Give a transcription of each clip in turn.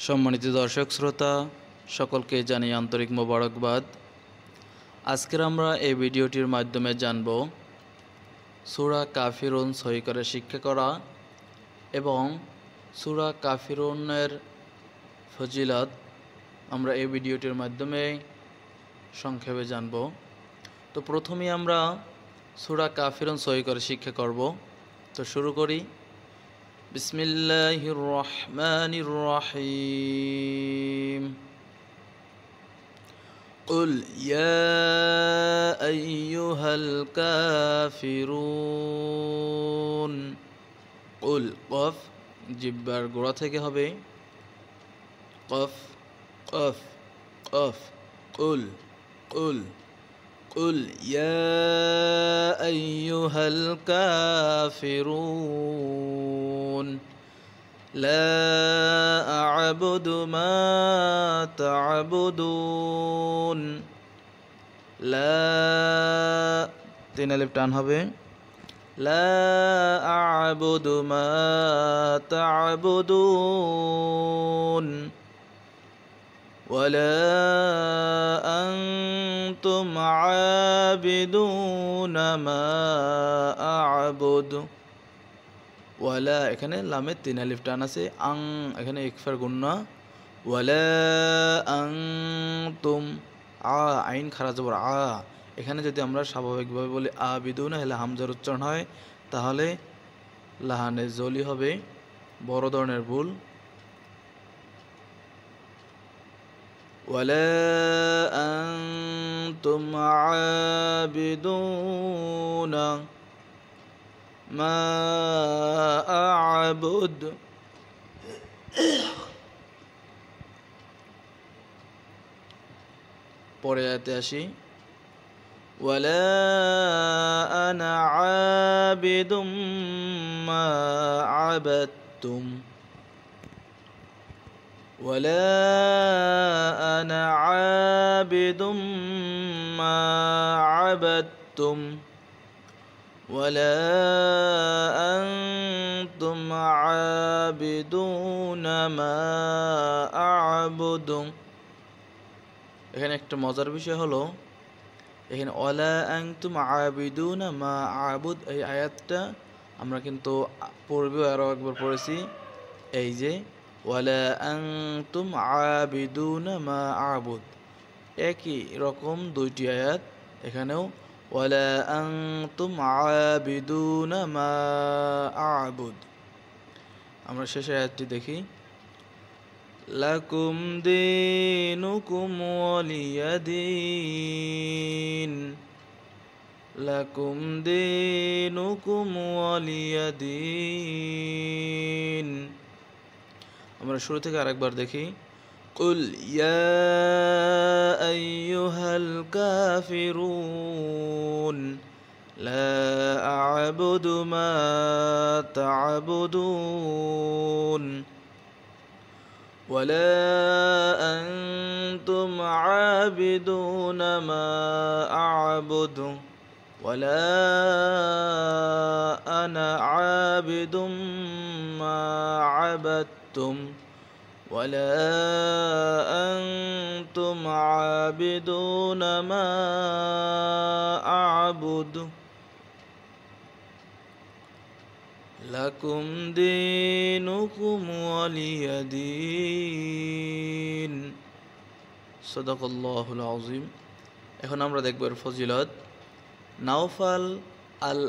সম্মানিত দর্শক শ্রোতা সকলকে জানাই আন্তরিক মোবারকবাদ। আজকের আমরা এই ভিডিওটির মাধ্যমে জানব সূরা কাফিরুন সহি করে শিক্ষা করা এবং সূরা কাফিরুনের ফজিলত আমরা এই ভিডিওটির মাধ্যমে সংক্ষেপে জানব। তো প্রথমেই আমরা সূরা কাফিরুন সহি করে শিক্ষা করব। তো শুরু করি। বিসমিল্লাহির রহমানির রহিম। কুল ইয়া আইয়ুহাল কাফিরুন। কুল কফ জিহ্বার গোড়া থেকে হবে কফ কফ কফ। কুল কুল কুল ইয়া আইয়ুহাল কাফিরুন লা আ'বুদু মা তা'বুদুন। লা তিন আলিফ টান হবে। লা আ'বুদু মা তা'বুদুন ওয়ালা আনতুম আবিদুনা মা আ'বুদু। ওয়ালা এখানে লামে তিন আলিফ টান আছে। আং এখানে ইকফার গুন্না। ওয়ালা আনতুম আইন খারা জবর এখানে যদি আমরা স্বাভাবিকভাবে বলি আবিদুনা হলে হামজার উচ্চারণ হয়, তাহলে লাহানে জলি হবে, বড় ধরনের ভুল। ওয়ালা আনতুম আবিদুনা মা আ'বুদ। পরে আয়াতে আসি। ওয়ালা আনা আবিদুম মা আবাদতুম। ওয়ালা আনা আবিদুম মা আবাদতুম ওয়ালা আনতুম আবিদুনা মা আ'বুদু। এখানে একটা মজার বিষয় হলো, এখানে ওয়ালা আনতুম আবিদুনা মা আ'বুদ এই আয়াতটা আমরা কিন্তু পূর্বেও আরও একবার পড়েছি। এই যে ওয়ালা আনতুম আবিদুনা মা আ'বুদ, একই রকম দুইটি আয়াত। এখানেও ওয়ালা আনতুম আবিদুনা মা আ'বুদ। আমরা শেষ আয়াতটি দেখি। লাকুম দীনুকুম ওয়ালিয়া দীন। লাকুম দীনুকুম ওয়ালিয়া দীন। আমরা শুরু থেকে আরেকবার দেখি। কুল ইয়া আইয়ুহাল কাফিরুন লা আ'বুদু মা তা'বুদুন ওয়ালা আনতুম আবিদুনা মা আ'বুদু ওয়ালা আনা আবিদুম মা আবাদতুম ওয়ালা আনতুম আবিদুনা মা আ'বুদু লাকুম দীনুকুম ওয়ালিয়া দীন। সাদাকাল্লাহুল আযীম। এখন আমরা দেখব এর ফজিলত। নাওফাল আল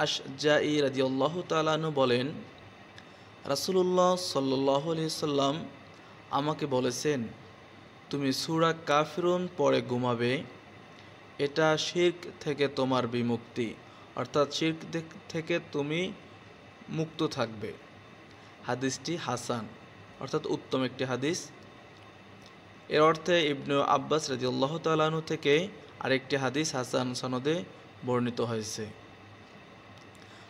আশজাই রাদিয়াল্লাহু তাআলা আনহু বলেন, রাসূলুল্লাহ সাল্লাল্লাহু আলাইহি সাল্লাম আমাকে বলেছেন, তুমি সূরা কাফিরুন পড়ে ঘুমাবে, এটা শিরক থেকে তোমার বিমুক্তি, অর্থাৎ শিরক থেকে তুমি মুক্ত থাকবে। হাদিসটি হাসান, অর্থাৎ উত্তম একটি হাদিস। এর অর্থে ইবনে আব্বাস রাদিয়াল্লাহু তাআলা আনহু থেকে আরেকটি হাদিস হাসান সনদে বর্ণিত হয়েছে।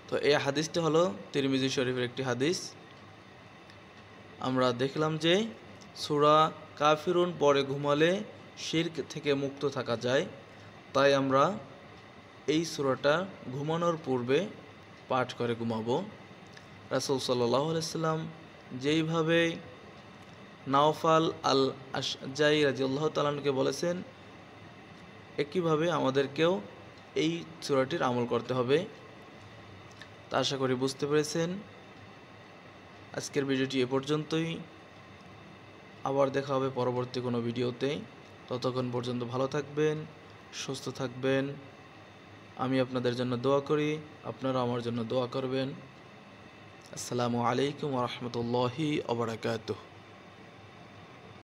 তো এই হাদিসটি হলো তিরমিজি শরীফের একটি হাদিস। আমরা দেখলাম যে সূরা কাফিরুন পড়ে ঘুমালে শিরক থেকে মুক্ত থাকা যায়। তাই আমরা এই সূরাটা ঘুমানোর পূর্বে পাঠ করে ঘুমাবো। রাসূল সাল্লাল্লাহু আলাইহি সাল্লাম যেইভাবে নাওফাল আল আশজাই রাদিয়াল্লাহু তাআলা আনহুকে বলেছেন, একইভাবে আমাদেরকেও এই সূরাটির আমল করতে হবে। তা আশা করি বুঝতে পেরেছেন। আজকের ভিডিওটি এ পর্যন্তই। আবার দেখা হবে পরবর্তী কোনো ভিডিওতে। ততক্ষণ পর্যন্ত ভালো থাকবেন, সুস্থ থাকবেন। আমি আপনাদের জন্য দোয়া করি, আপনারা আমার জন্য দোয়া করবেন। আসসালামু আলাইকুম ওয়া রাহমাতুল্লাহি ওয়া বারাকাতুহু।